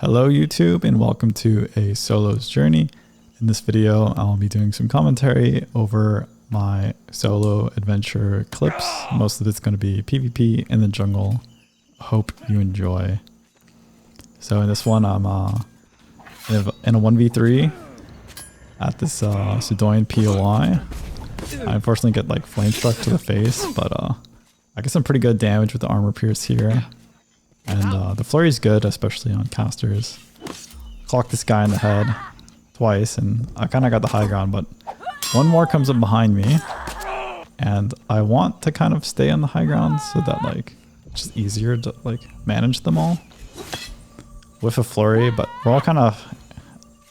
Hello YouTube and welcome to a solo's journey. In this video I'll be doing some commentary over my solo adventure clips. Most of it's going to be PvP in the jungle. Hope you enjoy. So in this one I'm in a 1v3 at this Sudoyan POI. I unfortunately get like flame struck to the face, but I get some pretty good damage with the armor pierce here. And the flurry is good, especially on casters. Clock this guy in the head twice, and I kind of got the high ground, but one more comes up behind me. And I want to kind of stay on the high ground so that like it's just easier to like manage them all. With a flurry, but we're all kind of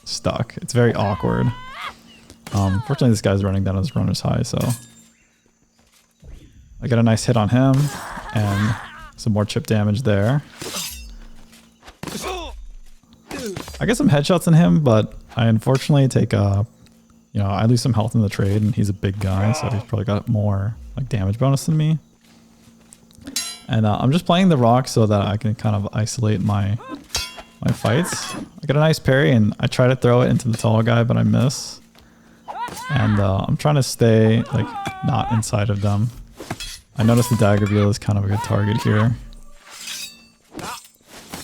stuck. It's very awkward. Fortunately this guy's running down his runner's high, so I got a nice hit on him, and some more chip damage there. I get some headshots in him, but I unfortunately take I lose some health in the trade, and he's a big guy, so he's probably got more like damage bonus than me. And I'm just playing the rock so that I can kind of isolate my fights. I get a nice parry, and I try to throw it into the tall guy, but I miss. And I'm trying to stay like not inside of them. I noticed the dagger wheel is kind of a good target here.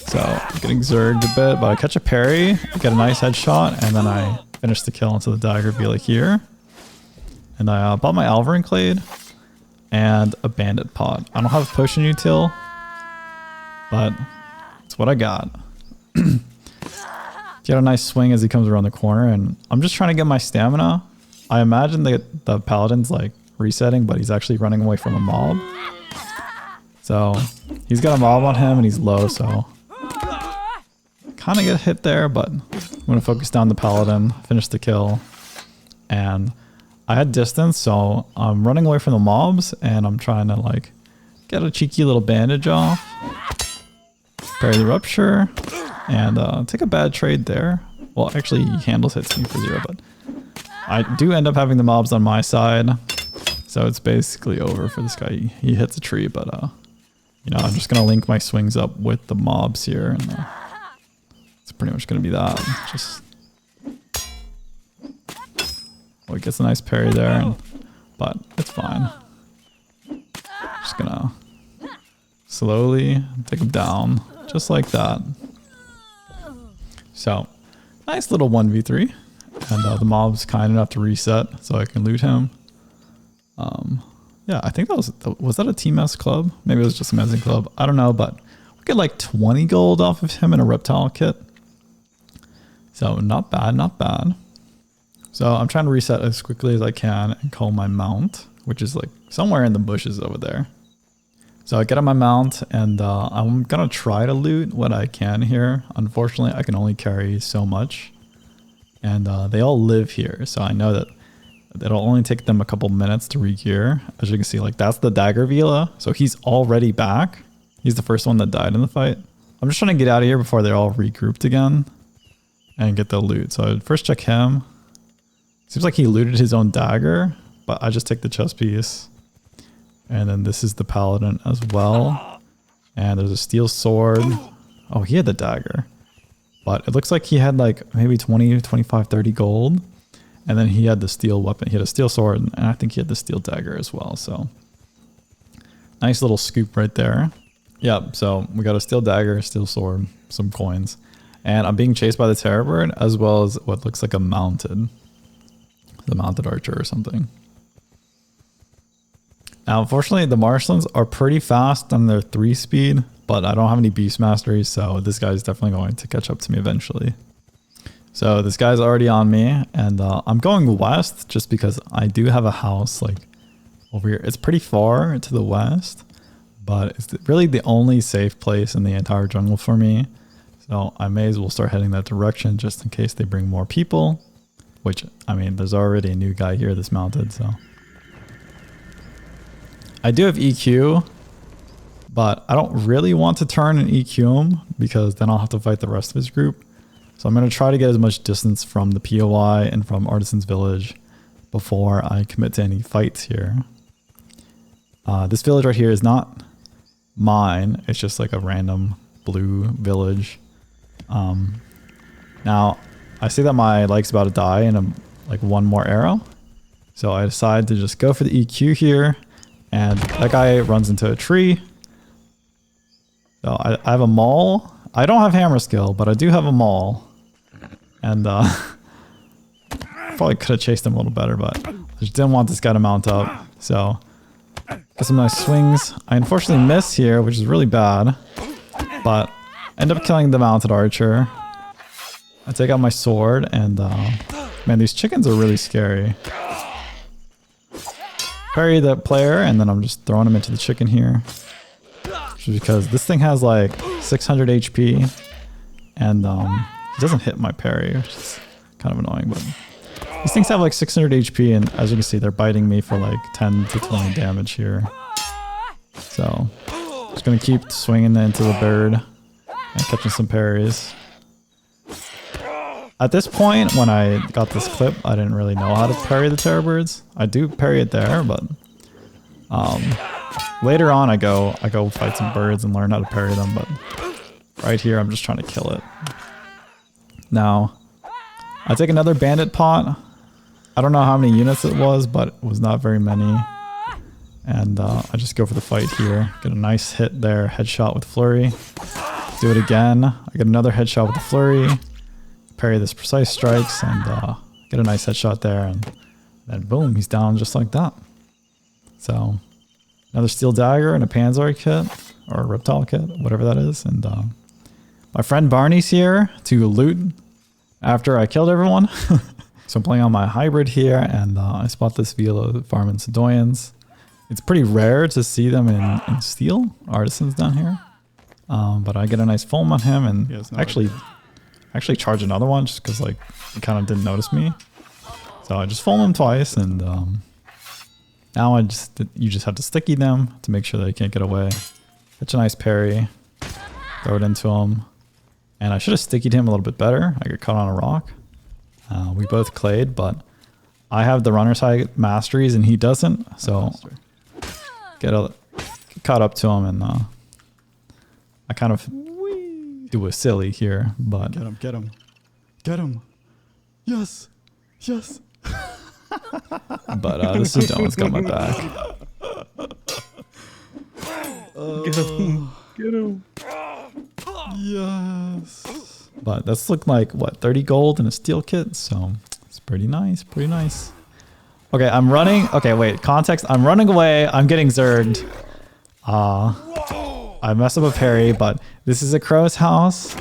So I'm getting zerged a bit, but I catch a parry, get a nice headshot, and then I finish the kill into the dagger wheel here. And I bought my Alvarin Clade and a bandit pot. I don't have a potion util, but it's what I got. Get a nice swing as he comes around the corner, and I'm just trying to get my stamina. I imagine that the paladin's like resetting, but he's actually running away from a mob. So he's got a mob on him and he's low, so kind of get hit there, but I'm going to focus down the paladin, finish the kill. And I had distance, so I'm running away from the mobs, and I'm trying to like get a cheeky little bandage off, parry the rupture, and take a bad trade there. Well, actually he handles hits me for 0, but I do end up having the mobs on my side. So it's basically over for this guy. He hits a tree, but I'm just gonna link my swings up with the mobs here, and it's pretty much gonna be that. Just he gets a nice parry there, but it's fine. Just gonna slowly take him down, just like that. So nice little 1v3, and the mob's kind enough to reset, so I can loot him. Yeah, I think that was that a TMS club? Maybe it was just a Mezzing club. I don't know, but we get like 20 gold off of him in a reptile kit. So not bad, not bad. So I'm trying to reset as quickly as I can and call my mount, which is like somewhere in the bushes over there. So I get on my mount, and I'm gonna try to loot what I can here. Unfortunately, I can only carry so much, and they all live here, so I know that it'll only take them a couple minutes to re-gear. As you can see, like that's the dagger Vila. So he's already back. He's the first one that died in the fight. I'm just trying to get out of here before they're all regrouped again and get the loot. So I'd first check him. Seems like he looted his own dagger, but I just take the chest piece. And then this is the paladin as well. And there's a steel sword. Oh, he had the dagger. But it looks like he had like maybe 20, 25, 30 gold. And then he had the steel weapon. He had a steel sword, and I think he had the steel dagger as well. So nice little scoop right there. Yep, so we got a steel dagger, steel sword, some coins. And I'm being chased by the terror bird, as well as what looks like the mounted archer or something. Now, unfortunately, the marshlands are pretty fast on their 3 speed, but I don't have any beast mastery, so this guy's definitely going to catch up to me eventually. So this guy's already on me, and I'm going west just because I do have a house like over here. It's pretty far to the west, but it's really the only safe place in the entire jungle for me. So I may as well start heading that direction just in case they bring more people, which, I mean, there's already a new guy here that's mounted, so. I do have EQ, but I don't really want to turn and EQ him because then I'll have to fight the rest of his group. So I'm going to try to get as much distance from the POI and from Artisan's Village before I commit to any fights here. This village right here is not mine. It's just like a random blue village. Now, I see that my leg's about to die in like one more arrow. So I decide to just go for the EQ here. And that guy runs into a tree. So I have a maul. I don't have hammer skill, but I do have a maul. And probably could have chased him a little better, but I just didn't want this guy to mount up. So get some nice swings. I unfortunately miss here, which is really bad. But end up killing the mounted archer. I take out my sword and man, these chickens are really scary. Parry the player and then I'm just throwing him into the chicken here. Just because this thing has like 600 HP and he doesn't hit my parry, which is kind of annoying, but these things have like 600 HP and as you can see, they're biting me for like 10 to 20 damage here. So just gonna keep swinging into the bird and catching some parries. At this point, when I got this clip, I didn't really know how to parry the terror birds. I do parry it there, but later on I go fight some birds and learn how to parry them, but right here I'm just trying to kill it. Now, I take another bandit pot. I don't know how many units it was, but it was not very many. And I just go for the fight here. Get a nice hit there, headshot with flurry. Do it again. I get another headshot with the flurry. Parry this precise strikes and get a nice headshot there, and then boom, he's down just like that. So another steel dagger and a panzer kit or a reptile kit, whatever that is. And my friend Barney's here to loot after I killed everyone. So I'm playing on my hybrid here, and I spot this Velo farming Sedoyans. It's pretty rare to see them in steel artisans down here, but I get a nice foam on him and actually charge another one just because like he kind of didn't notice me. So I just foam him twice, and now you just have to sticky them to make sure they can't get away. Catch a nice parry, throw it into him, and I should have stickied him a little bit better. I got caught on a rock. We both clayed, but I have the runner's high masteries and he doesn't. So get caught up to him, and I kind of do a silly here, but Get him. Yes. but this Sedon's got my back. Get him. Yes. But that's looking like what, 30 gold and a steel kit, so it's pretty nice. Okay, I'm running. Okay, wait, context. I'm running away. I'm getting zerged. I messed up a parry, but this is a crow's house.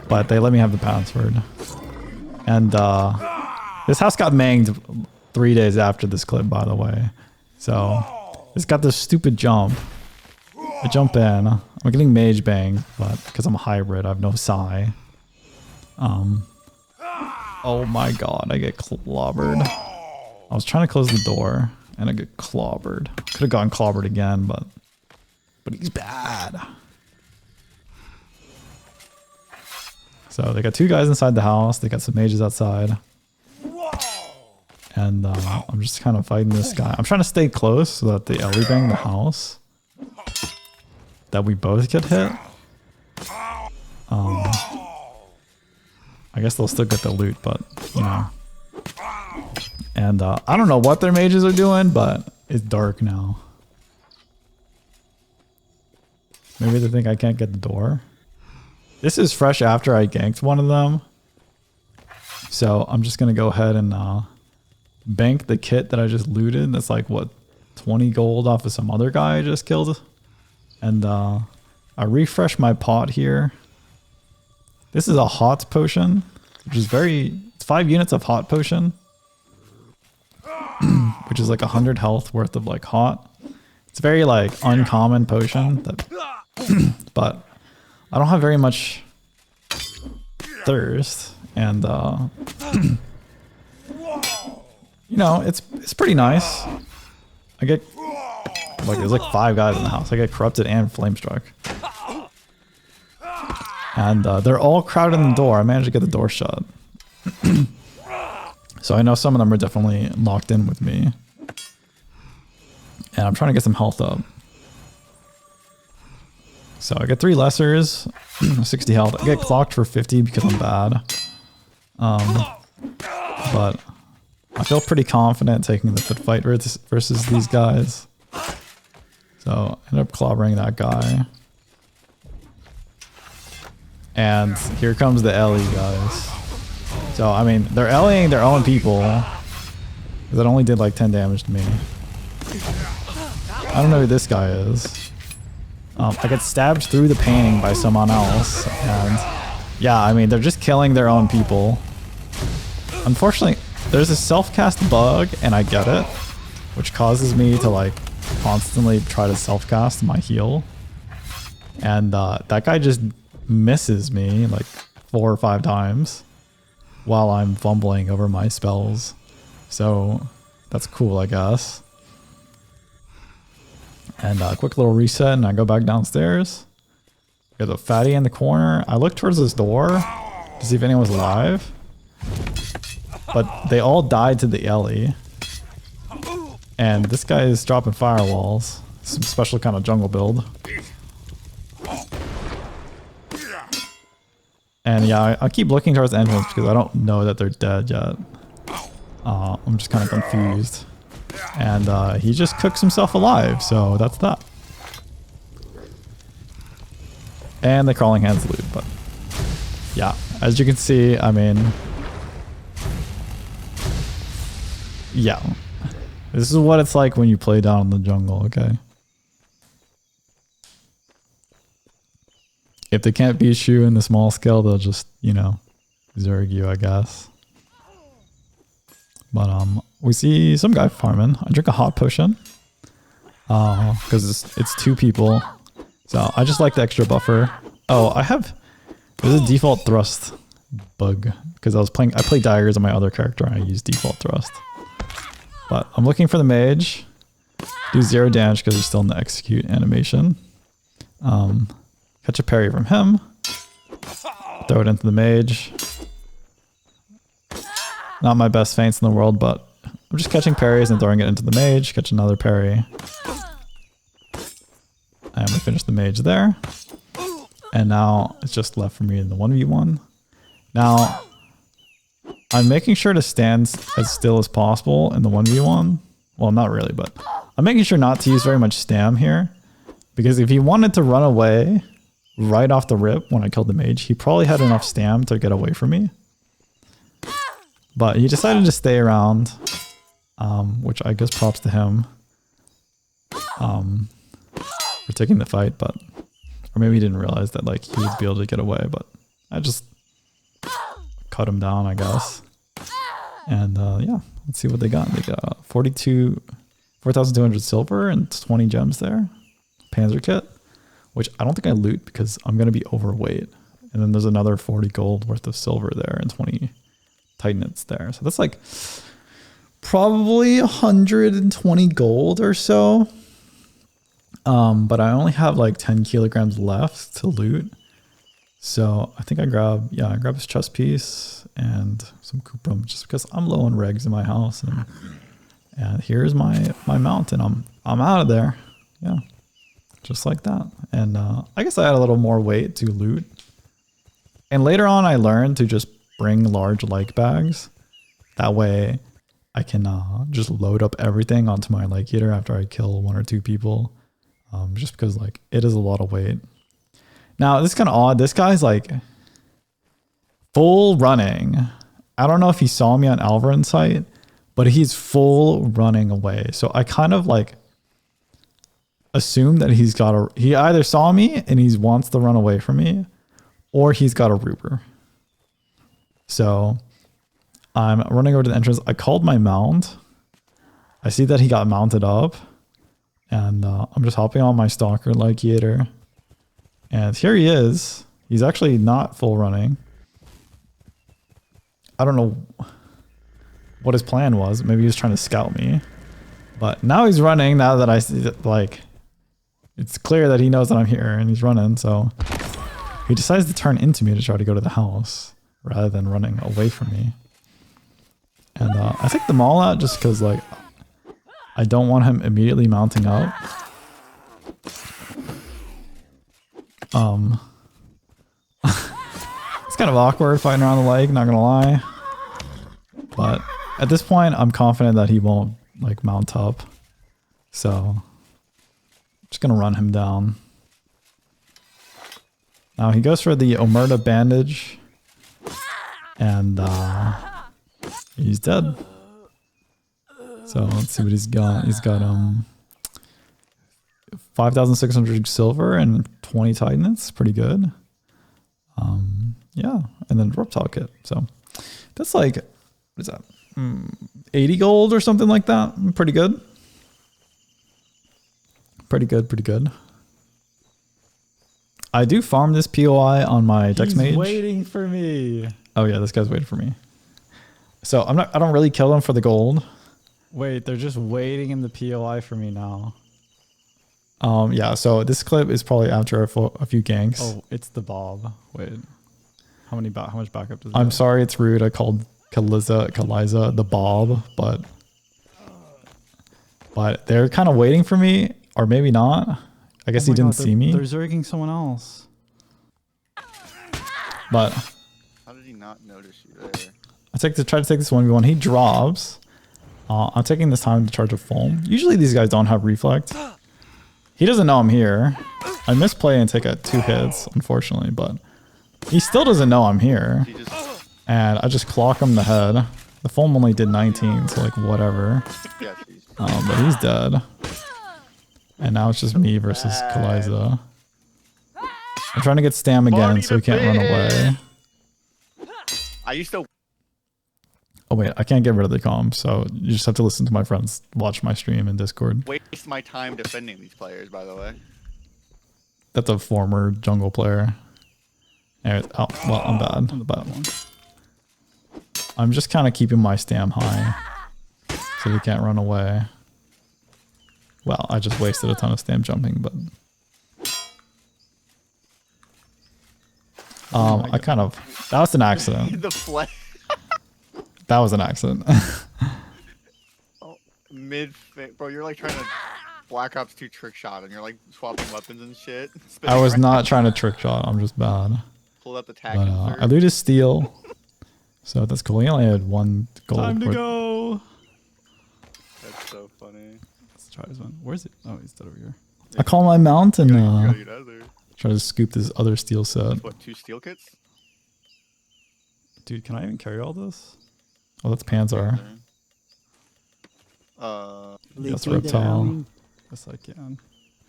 But they let me have the password. And this house got manged 3 days after this clip, by the way. So it's got this stupid jump. I jump in. I'm getting mage banged, but because I'm a hybrid, I have no psi. Oh my god, I get clobbered. I was trying to close the door and I get clobbered. Could have gotten clobbered again, but he's bad. So they got two guys inside the house. They got some mages outside. And I'm just kind of fighting this guy. I'm trying to stay close so that they Ellie bang the house. That we both get hit. I guess they'll still get the loot, but you know. And I don't know what their mages are doing, but it's dark now. Maybe they think I can't get the door. This is fresh after I ganked one of them. So I'm just going to go ahead and bank the kit that I just looted. That's like, what, 20 gold off of some other guy I just killed. And I refresh my pot here. This is a hot potion, which is it's 5 units of hot potion. Which is like 100 health worth of like hot. It's very like uncommon potion that but I don't have very much thirst, and you know, it's pretty nice. I get like there's like 5 guys in the house. I get corrupted and flame struck. And they're all crowded in the door. I managed to get the door shut. So I know some of them are definitely locked in with me. And I'm trying to get some health up. So I get 3 lessers, 60 health. I get clocked for 50 because I'm bad. But I feel pretty confident taking the fit fight versus these guys. So I end up clobbering that guy. And here comes the Ellie guys. So I mean, they're Ellieing their own people. Because it only did like 10 damage to me. I don't know who this guy is. I get stabbed through the painting by someone else. And yeah, I mean, they're just killing their own people. Unfortunately, there's a self-cast bug, and I get it. Which causes me to like constantly try to self-cast my heal. And that guy just misses me like 4 or 5 times while I'm fumbling over my spells. So that's cool, I guess. And a quick little reset, and I go back downstairs. There's a fatty in the corner. I look towards this door to see if anyone's alive. But they all died to the Ellie. And this guy is dropping firewalls. Some special kind of jungle build. And yeah, I keep looking towards the entrance because I don't know that they're dead yet. I'm just kind of confused. And he just cooks himself alive, so that's that. And the crawling hands loot, but yeah, as you can see, I mean, yeah, this is what it's like when you play down in the jungle, okay? If they can't beat you in the small scale, they'll just, you know, zerg you, I guess. But we see some guy farming. I drink a hot potion because it's 2 people. So I just like the extra buffer. Oh, there's a default thrust bug because I played daggers on my other character and I use default thrust. But I'm looking for the mage. Do 0 damage because he's still in the execute animation. Catch a parry from him. Throw it into the mage. Not my best feints in the world, but I'm just catching parries and throwing it into the mage. Catch another parry. And we finish the mage there. And now it's just left for me in the 1v1. Now, I'm making sure to stand as still as possible in the 1v1. Well, not really, but I'm making sure not to use very much stam here. Because if he wanted to run away right off the rip when I killed the mage, he probably had enough stam to get away from me. But he decided to stay around, which I guess props to him for taking the fight, but or maybe he didn't realize that like he would be able to get away, but I just cut him down, I guess. And yeah, let's see what they got. They got 4,200 silver and 20 gems there. Panzer kit, which I don't think I loot because I'm going to be overweight. And then there's another 40 gold worth of silver there and 20 titanets there. So that's like probably 120 gold or so. But I only have like 10 kilograms left to loot. So I think I grab his chest piece and some cuprum just because I'm low on regs in my house. And here's my mount and I'm out of there. Yeah. Just like that. And I guess I had a little more weight to loot. And later on I learned to just bring large like bags. That way I can just load up everything onto my like eater after I kill 1 or 2 people. Just because like it is a lot of weight. Now this is kind of odd. This guy's like full running. I don't know if he saw me on Alvarin's site, but he's full running away. So I kind of like assume that he either saw me and he wants to run away from me, or he's got a Ruber. So I'm running over to the entrance. I called my mount. I see that he got mounted up. And I'm just hopping on my stalker like eater. And here he is. He's actually not full running. I don't know what his plan was. Maybe he was trying to scout me. But now he's running, now that I see that, like, it's clear that he knows that I'm here and he's running. So he decides to turn into me to try to go to the house rather than running away from me. And I take them all out just because, like, I don't want him immediately mounting up. It's kind of awkward fighting around the lake, not gonna lie. But at this point, I'm confident that he won't like mount up. So I'm just gonna run him down. Now he goes for the Omerta bandage. And he's dead. So let's see what he's got. He's got 5,600 silver and 20 titanite. Pretty good. Yeah, and then reptile kit. So that's like, what is that? 80 gold or something like that. Pretty good. Pretty good, pretty good. I do farm this POI on my Dex Mage. He's waiting for me. Oh yeah, this guy's waiting for me. So I don't really kill them for the gold. Wait, they're just waiting in the POI for me now. Yeah, so this clip is probably after a few ganks. Oh, it's the Bob. Wait. How much backup does it I'm have? sorry, it's rude. I called Kaliza the Bob, but they're kind of waiting for me, or maybe not. I guess he didn't see me. They're zerging someone else. But how did he not notice you there? I try to take this 1v1. He drops. I'm taking this time to charge a foam. Usually these guys don't have reflect. He doesn't know I'm here. I misplay and take 2 hits, unfortunately, but he still doesn't know I'm here. And I just clock him in the head. The foam only did 19, so like whatever. But he's dead. And now it's just me versus Kaliza. I'm trying to get Stam again so he can't run away. I used to. Oh wait, I can't get rid of the comm, so you just have to listen to my friends watch my stream in Discord. Waste my time defending these players, by the way. That's a former jungle player. Anyways, oh, well, I'm bad. I'm the bad one. I'm just kind of keeping my Stam high so he can't run away. Well, I just wasted a ton of Stam jumping, but I kind of, that was an accident. The flag. That was an accident. Oh, bro, you're like trying to Black Ops 2 trick shot and you're like swapping weapons and shit. I was not trying to trick shot. I'm just bad. Pull up the tag. But I looted steel, so that's cool. He only had 1 gold. Time to go. That's so funny. Let's try this one. Where's it? Oh, he's dead over here. I call my mount and Try to scoop this other steel set. What, 2 steel kits? Dude, can I even carry all this? Oh, that's Panzer. That's reptile. Yes, I can.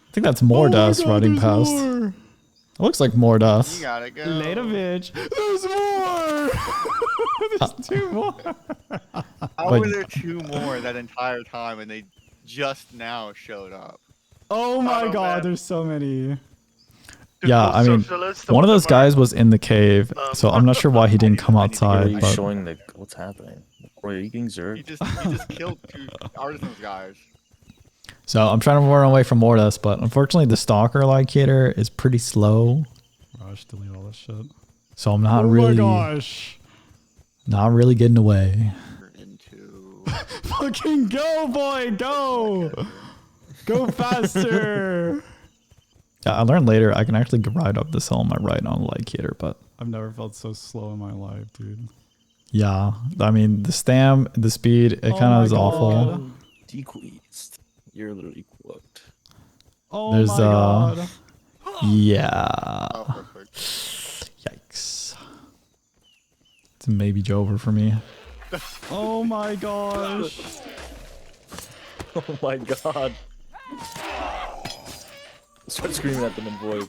I think that's more dust riding past. More. It looks like more dust. You gotta go. Later, bitch. There's more. There's 2 more. How were there 2 more that entire time and they just now showed up? Oh my god, there's so many. Yeah, I mean, one of those guys was in the cave, so I'm not sure why he didn't come outside. Are you showing the what's happening? Or are you getting zerg? He just killed 2 artisans guys. So I'm trying to run away from Mortis, but unfortunately the Stalker locator is pretty slow. Rush, delete all this shit. So I'm not really, not really getting away. Fucking go, boy, go! Go faster! Yeah, I learned later I can actually ride up this hill on my right on a locator, but I've never felt so slow in my life, dude. Yeah, I mean the stam, the speed, it kind of is awful. Decreased. You're literally cooked. Oh There's my god. Yeah. Oh, Yikes. It's maybe over for me. Oh my gosh. Oh my god. Start screaming at them in void.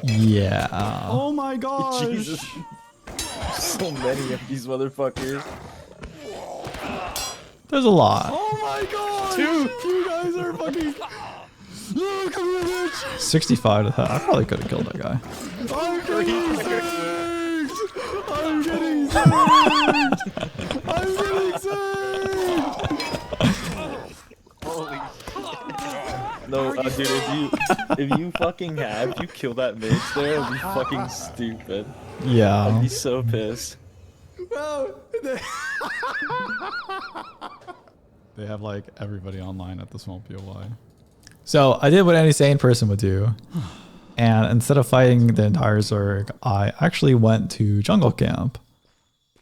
Yeah. Oh my gosh. Jesus. So many of these motherfuckers. There's a lot. Oh my god. 2. You guys are fucking. Oh, come here, bitch. 65 to that. I probably could have killed that guy. I'm getting zerged. I'm getting zerged. I'm getting zerged. holy No, dude, if you kill that mage there, it'd be fucking stupid. Yeah. I'd be so pissed. Bro, They have like everybody online at the small POI. So I did what any sane person would do. And instead of fighting the entire Zerg, I actually went to jungle camp.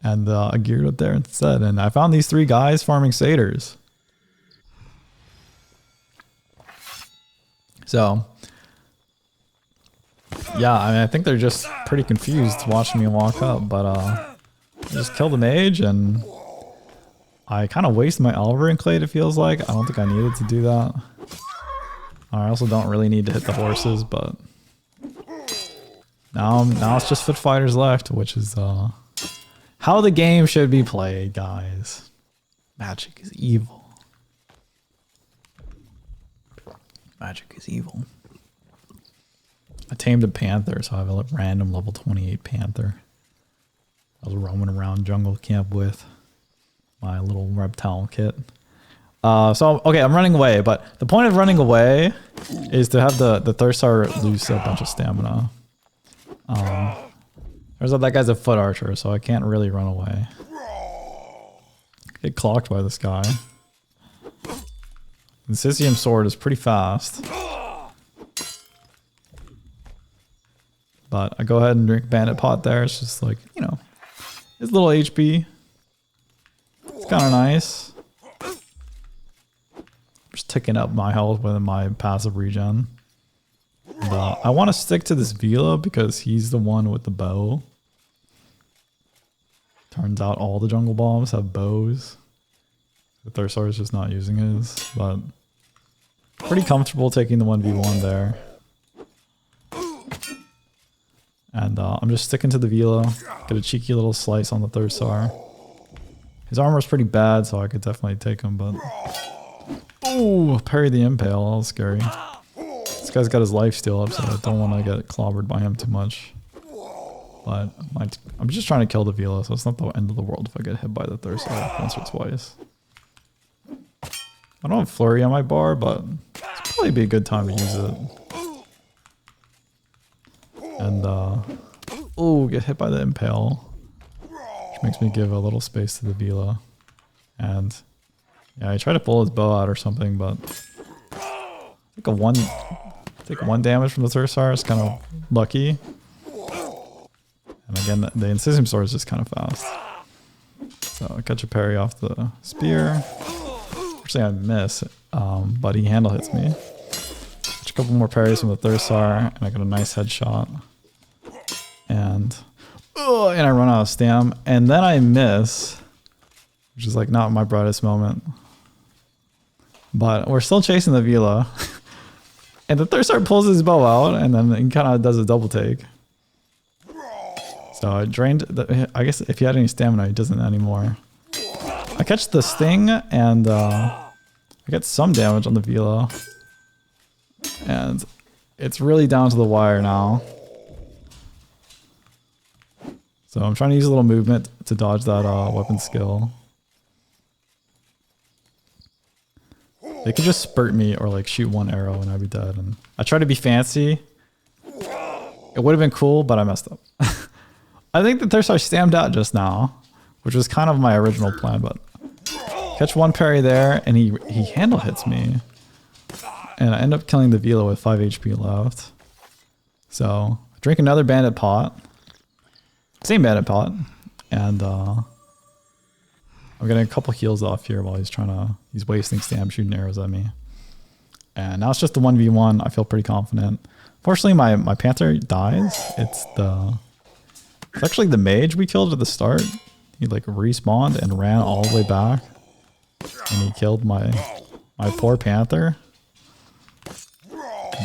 And I geared up there instead. And I found these 3 guys farming satyrs. So, yeah, I mean, I think they're just pretty confused watching me walk up. But I just killed the mage and I kind of wasted my Elvering Clade, it feels like. I don't think I needed to do that. I also don't really need to hit the horses, but now it's just foot fighters left, which is how the game should be played, guys. Magic is evil. Magic is evil. I tamed a panther, so I have a random level 28 panther. I was roaming around jungle camp with my little reptile kit. So, okay, I'm running away, but the point of running away is to have the Thursar lose a bunch of stamina. Turns out that guy's a foot archer, so I can't really run away. Get clocked by this guy. The Sisium sword is pretty fast. But I go ahead and drink Bandit Pot there. It's just like, you know, it's little HP. It's kind of nice. Just ticking up my health with my passive regen. But I want to stick to this Vila because he's the one with the bow. Turns out all the jungle bombs have bows. The Thursar is just not using his, but pretty comfortable taking the 1v1 there. And I'm just sticking to the Vila. Get a cheeky little slice on the Thursar. His armor is pretty bad, so I could definitely take him, but... Oh, parry the impale. That was scary. This guy's got his life steal up, so I don't want to get clobbered by him too much. But I'm just trying to kill the Vila, so it's not the end of the world if I get hit by the Thursar once or twice. I don't have Flurry on my bar, but it's probably be a good time to use it. And, oh, get hit by the impale. Which makes me give a little space to the Vila. And, yeah, I try to pull his bow out or something, but take one damage from the Thursar is kind of lucky. And again, the Incisium sword is just kind of fast. So I catch a parry off the spear. Actually, I miss, but he handle hits me. Catch a couple more parries from the Thursar, and I get a nice headshot. And I run out of stam, and then I miss, which is like not my brightest moment. But we're still chasing the Vila. And the Thursar pulls his bow out, and then he kind of does a double take. So I drained, I guess if he had any stamina, he doesn't anymore. I catch the sting, and I get some damage on the Vila. And it's really down to the wire now. So I'm trying to use a little movement to dodge that weapon skill. They could just spurt me or like shoot one arrow and I'd be dead. And I tried to be fancy. It would have been cool, but I messed up. I think the Thursar stammed out just now, which was kind of my original plan, but catch one parry there and he handle hits me. And I end up killing the Vila with 5 HP left. So drink another Bandit Pot. Same Bandit Pot. And I'm getting a couple heals off here while he's wasting stam shooting arrows at me. And now it's just the 1v1. I feel pretty confident. Fortunately, my Panther dies. It's actually the mage we killed at the start. He like respawned and ran all the way back. And he killed my poor Panther.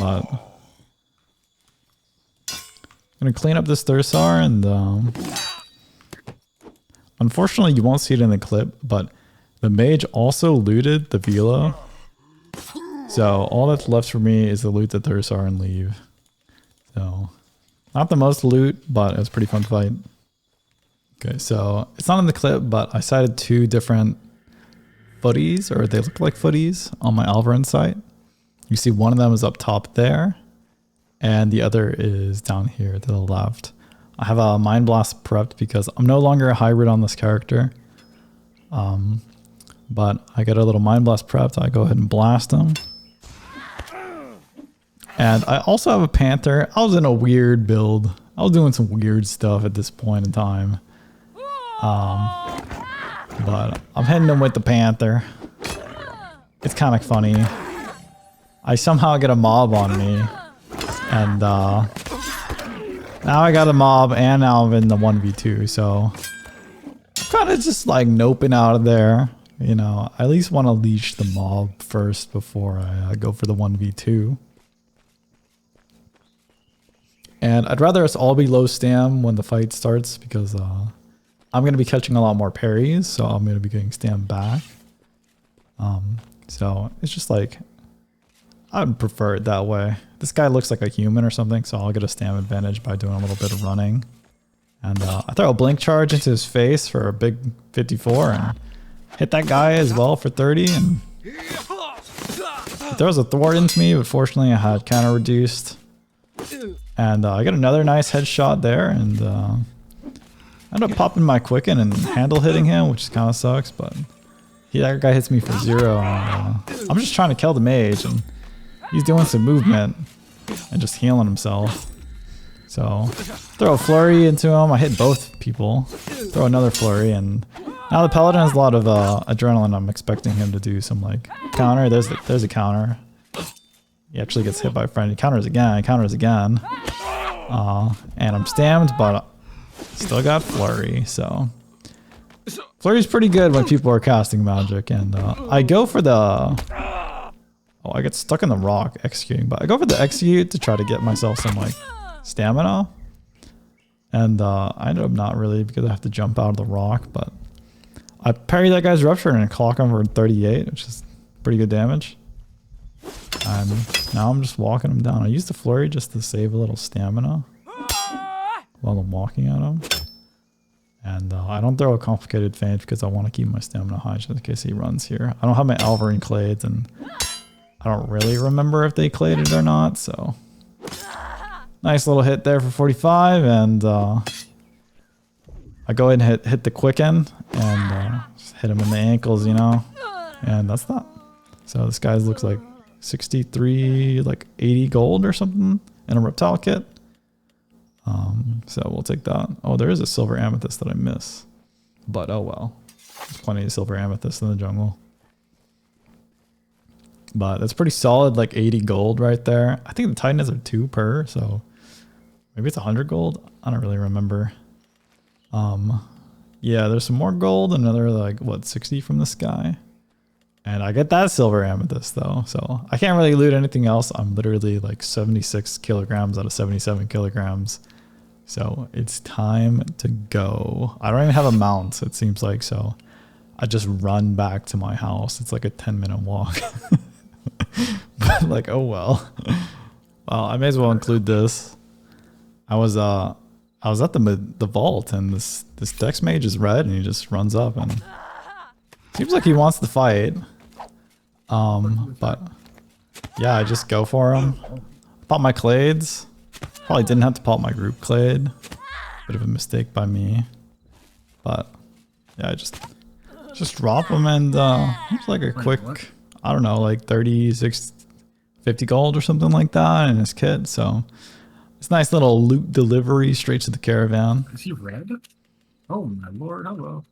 But I'm gonna clean up this Thursar and unfortunately you won't see it in the clip, but the mage also looted the Vila. So all that's left for me is to loot the Thursar and leave. So not the most loot, but it was a pretty fun fight. Okay, so it's not in the clip, but I sighted 2 different footies, or they look like footies, on my Alvarin site. You see one of them is up top there, and the other is down here to the left. I have a Mind Blast prepped because I'm no longer a hybrid on this character. But I get a little Mind Blast prepped. I go ahead and blast him. And I also have a Panther. I was in a weird build. I was doing some weird stuff at this point in time. But I'm hitting him with the Panther. It's kind of funny. I somehow get a mob on me. And now I got a mob and now I'm in the 1v2. So I'm kind of just like noping out of there. You know, I at least want to leash the mob first before I go for the 1v2. And I'd rather us all be low stam when the fight starts because I'm going to be catching a lot more parries, so I'm going to be getting stam back. So it's just like, I would prefer it that way. This guy looks like a human or something, so I'll get a stam advantage by doing a little bit of running. And I throw a blink charge into his face for a big 54 and hit that guy as well for 30. And he throws a thwart into me, but fortunately I had counter reduced. And I got another nice headshot there, and I end up popping my quicken and handle hitting him, which kind of sucks, but that guy hits me for 0. And, I'm just trying to kill the mage, and he's doing some movement and just healing himself. So throw a flurry into him. I hit both people. Throw another flurry, and now the paladin has a lot of adrenaline. I'm expecting him to do some like counter. There's a counter. He actually gets hit by a friend. He counters again. And I'm stammed, but still got flurry. So flurry's pretty good when people are casting magic. And I go for the... Oh, I get stuck in the rock executing, but I go for the execute to try to get myself some like stamina. And I ended up not really because I have to jump out of the rock, but I parry that guy's rupture and clock him for 38, which is pretty good damage. And now I'm just walking him down. I used the flurry just to save a little stamina while I'm walking at him. And I don't throw a complicated feint because I want to keep my stamina high just in case he runs here. I don't have my Alvarine clades, and I don't really remember if they claded or not. So nice little hit there for 45, and I go ahead and hit the quicken and just hit him in the ankles, you know. And that's that. So this guy looks like 63, like 80 gold or something in a reptile kit. So we'll take that. Oh, there is a silver amethyst that I miss, but oh well. There's plenty of silver amethyst in the jungle. But that's pretty solid, like 80 gold right there. I think the Titans are 2 per, so maybe it's 100 gold. I don't really remember. Yeah, there's some more gold, another like what 60 from this guy. And I get that silver amethyst though, so I can't really loot anything else. I'm literally like 76 kilograms out of 77 kilograms. So it's time to go. I don't even have a mount, it seems like, so I just run back to my house. It's like a 10-minute walk. But like, oh well. Well, I may as well include this. I was at the vault, and this Dex mage is red, and he just runs up and seems like he wants to fight. But yeah, I just go for him. Pop my clades. Probably didn't have to pop my group clade. Bit of a mistake by me. But yeah, I just drop him, and it's like a quick, I don't know, like 36, 50 gold or something like that in his kit. So it's a nice little loot delivery straight to the caravan. Is he red? Oh my lord, hello.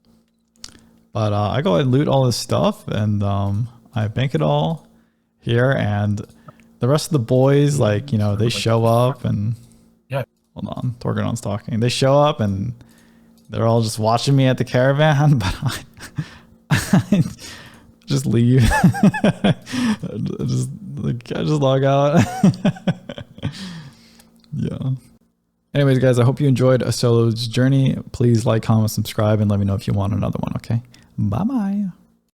But I go ahead and loot all this stuff, and I bank it all here, and the rest of the boys, like, you know, they show up, and yeah, hold on, Torgadon's talking. They show up, and they're all just watching me at the caravan, but I just leave. I just log out. Yeah. Anyways, guys, I hope you enjoyed a solo's journey. Please like, comment, subscribe, and let me know if you want another one, okay? Bye-bye.